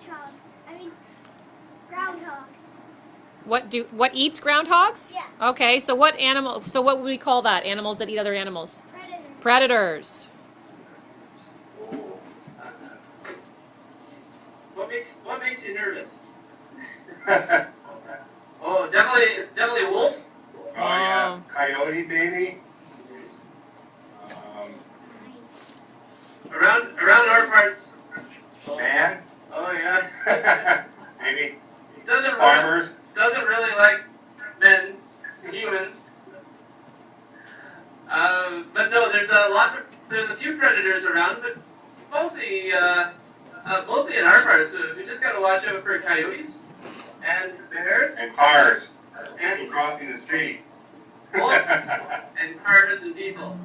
hedgehogs. I mean, groundhogs. What eats groundhogs? Yeah. Okay, so what animal? So what would we call that? Animals that eat other animals? Predators. Predators. What makes you nervous? Oh, definitely wolves. Oh yeah, coyote baby. Around our parts. Man. Oh yeah. Maybe. Doesn't Farmers. really like men, humans. But no, there's a few predators around, but mostly in our parts. So we just gotta watch out for coyotes and bears And cars. and People crossing the street. wolves and cars and people.